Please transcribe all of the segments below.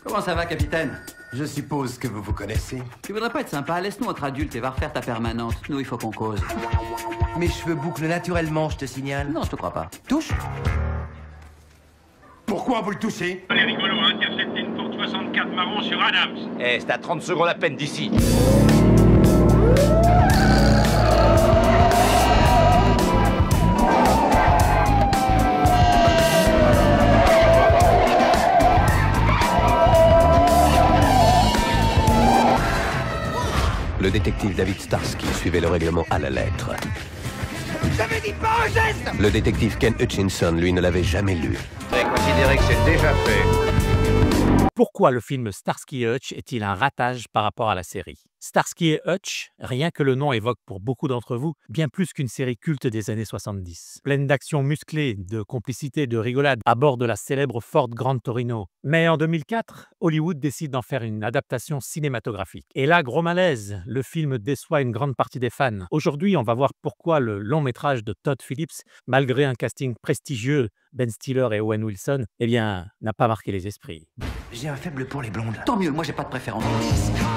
Comment ça va, capitaine? Je suppose que vous vous connaissez. Tu voudrais pas être sympa? Laisse-nous entre adultes et va refaire ta permanente. Nous, il faut qu'on cause. Mes cheveux bouclent naturellement, je te signale. Non, je te crois pas. Touche. Pourquoi vous le touchez? Les rigolos a intercepté une Ford 64 marron sur Adams. Eh, c'est à 30 secondes à peine d'ici. Le détective David Starsky suivait le règlement à la lettre. J'avais dit pas un geste. Le détective Ken Hutchinson, lui, ne l'avait jamais lu. C'est considéré que c'est déjà fait. Pourquoi le film Starsky et Hutch est-il un ratage par rapport à la série? Starsky et Hutch, rien que le nom évoque pour beaucoup d'entre vous bien plus qu'une série culte des années 70. Pleine d'actions musclées, de complicité, de rigolade à bord de la célèbre Ford Grand Torino. Mais en 2004, Hollywood décide d'en faire une adaptation cinématographique. Et là, gros malaise, le film déçoit une grande partie des fans. Aujourd'hui, on va voir pourquoi le long métrage de Todd Phillips, malgré un casting prestigieux, Ben Stiller et Owen Wilson, eh bien, n'a pas marqué les esprits. J'ai un faible pour les blondes. Tant mieux, moi j'ai pas de préférence.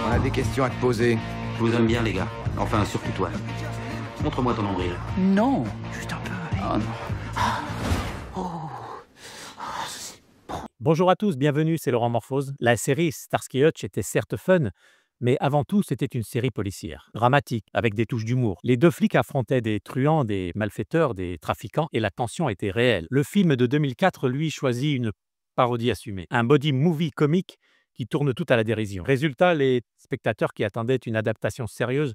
On a des questions à te poser. Je vous aime bien, les gars. Enfin, surtout toi. Montre-moi ton nombril. Non. Juste un peu. Oh non. Bonjour à tous, bienvenue, c'est Laurent Morphose. La série Starsky et Hutch était certes fun, mais avant tout, c'était une série policière, dramatique, avec des touches d'humour. Les deux flics affrontaient des truands, des malfaiteurs, des trafiquants, et la tension était réelle. Le film de 2004, lui, choisit une parodie assumée, un body movie comique qui tourne tout à la dérision. Résultat, les spectateurs qui attendaient une adaptation sérieuse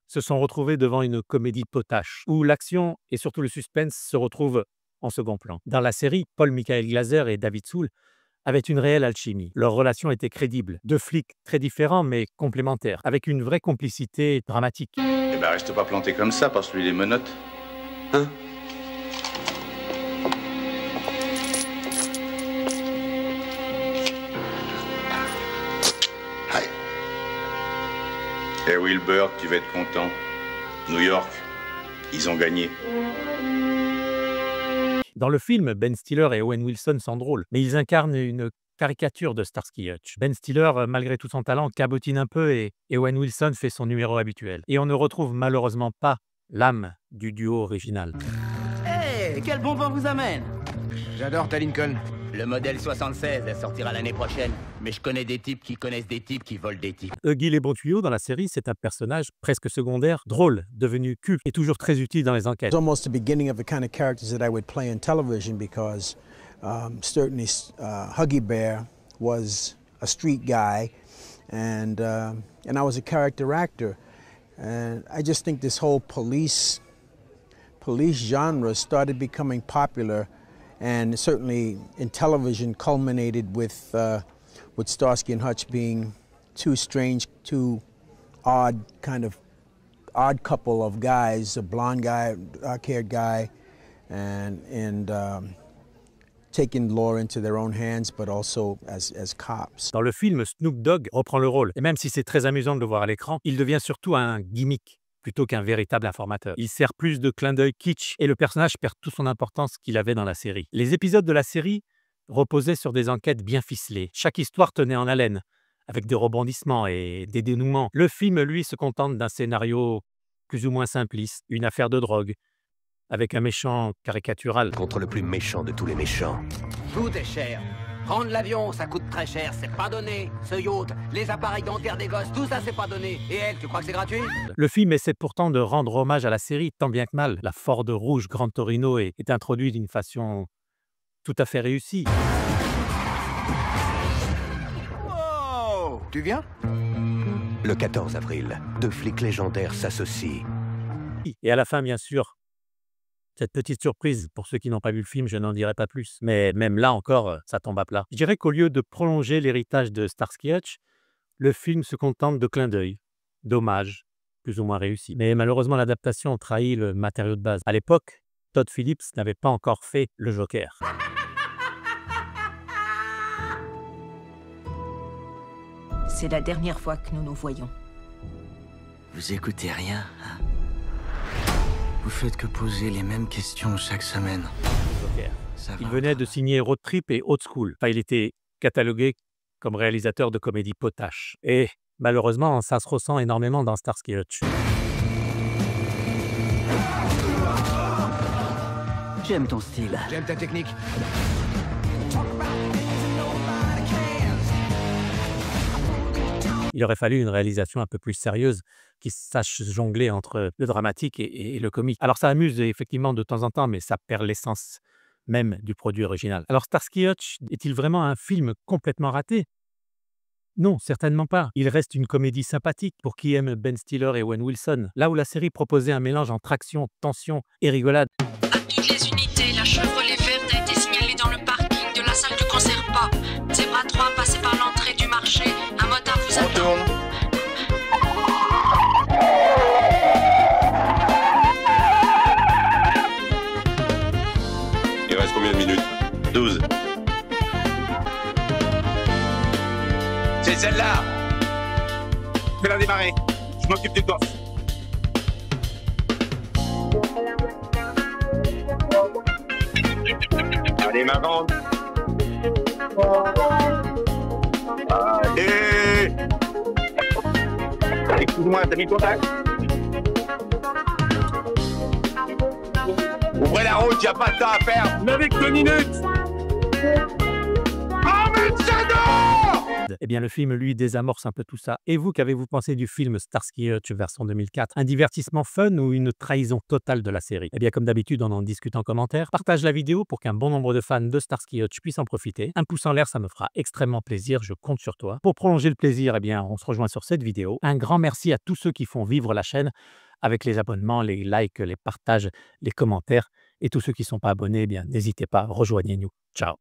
se sont retrouvés devant une comédie potache, où l'action et surtout le suspense se retrouvent en second plan. Dans la série, Paul Michael Glaser et David Soul avaient une réelle alchimie. Leur relation était crédible. Deux flics très différents mais complémentaires, avec une vraie complicité dramatique. Eh ben, reste pas planté comme ça, passe-lui les menottes. Hein? Eh Wilbur, tu vas être content. New York, ils ont gagné. Dans le film, Ben Stiller et Owen Wilson sont drôles, mais ils incarnent une caricature de Starsky et Hutch. Ben Stiller, malgré tout son talent, cabotine un peu et Owen Wilson fait son numéro habituel. Et on ne retrouve malheureusement pas l'âme du duo original. Hé, quel bon vent vous amène? J'adore ta Lincoln. Le modèle 76, elle sortira l'année prochaine. Mais je connais des types qui connaissent des types qui volent des types. Huggy les bons tuyaux dans la série, c'est un personnage presque secondaire, drôle, devenu culte et toujours très utile dans les enquêtes. It's almost the beginning of the kind of characters that I would play in television because certainly Huggy Bear was a street guy and I was a character actor. And I just think this whole police genre started becoming popular and certainly in television culminated with Starsky and Hutch being two odd couple of guys, a blonde guy, dark-haired guy, and taking law into their own hands, but also as cops. Dans le film, Snoop Dogg reprend le rôle. Et même si c'est très amusant de le voir à l'écran, il devient surtout un gimmick plutôt qu'un véritable informateur. Il sert plus de clin d'œil kitsch et le personnage perd toute son importance qu'il avait dans la série. Les épisodes de la série reposaient sur des enquêtes bien ficelées. Chaque histoire tenait en haleine, avec des rebondissements et des dénouements. Le film, lui, se contente d'un scénario plus ou moins simpliste, une affaire de drogue, avec un méchant caricatural. Contre le plus méchant de tous les méchants. Tout est cher. Prendre l'avion, ça coûte très cher, c'est pas donné. Ce yacht, les appareils dentaires des gosses, tout ça, c'est pas donné. Et elle, tu crois que c'est gratuit? Le film essaie pourtant de rendre hommage à la série, tant bien que mal. La Ford rouge Grand Torino est introduite d'une façon tout à fait réussie. Oh, tu viens? Le 14 avril, deux flics légendaires s'associent. Et à la fin, bien sûr, cette petite surprise, pour ceux qui n'ont pas vu le film, je n'en dirai pas plus. Mais même là encore, ça tombe à plat. Je dirais qu'au lieu de prolonger l'héritage de Starsky et Hutch, le film se contente de clins d'œil, d'hommages, plus ou moins réussis. Mais malheureusement, l'adaptation trahit le matériau de base. À l'époque, Todd Phillips n'avait pas encore fait le Joker. C'est la dernière fois que nous nous voyons. Vous écoutez rien, hein? Vous faites que poser les mêmes questions chaque semaine. Joker. Ça va. Il venait de signer Road Trip et Old School. Enfin, il était catalogué comme réalisateur de comédies potaches. Et malheureusement, ça se ressent énormément dans Starsky Hutch. J'aime ton style. J'aime ta technique. Il aurait fallu une réalisation un peu plus sérieuse qui sache jongler entre le dramatique et le comique. Alors ça amuse effectivement de temps en temps, mais ça perd l'essence même du produit original. Alors Starsky Hutch est-il vraiment un film complètement raté? Non, certainement pas. Il reste une comédie sympathique pour qui aime Ben Stiller et Owen Wilson. Là où la série proposait un mélange entre action, tension et rigolade. À toutes les unités, la Chevrolet verte a été signalée dans le parking de la salle du concert pop. Zebra 3, passez par l'entrée du marché. Un motard vous attend. Tourne. Il reste combien de minutes? 12. C'est celle-là. Fais-la démarrer. Je m'occupe du coffre. Allez, ma grande. Allez. Excuse-moi, t'as mis le contact? Ouvrez la route, y a pas de temps à perdre. Mais avec 2 minutes. Eh bien, le film, lui, désamorce un peu tout ça. Et vous, qu'avez-vous pensé du film Starsky Hutch version 2004? Un divertissement fun ou une trahison totale de la série? Eh bien, comme d'habitude, on en discute en commentaire. Partage la vidéo pour qu'un bon nombre de fans de Starsky Hutch puissent en profiter. Un pouce en l'air, ça me fera extrêmement plaisir, je compte sur toi. Pour prolonger le plaisir, eh bien, on se rejoint sur cette vidéo. Un grand merci à tous ceux qui font vivre la chaîne avec les abonnements, les likes, les partages, les commentaires. Et tous ceux qui ne sont pas abonnés, eh bien, n'hésitez pas, rejoignez-nous. Ciao.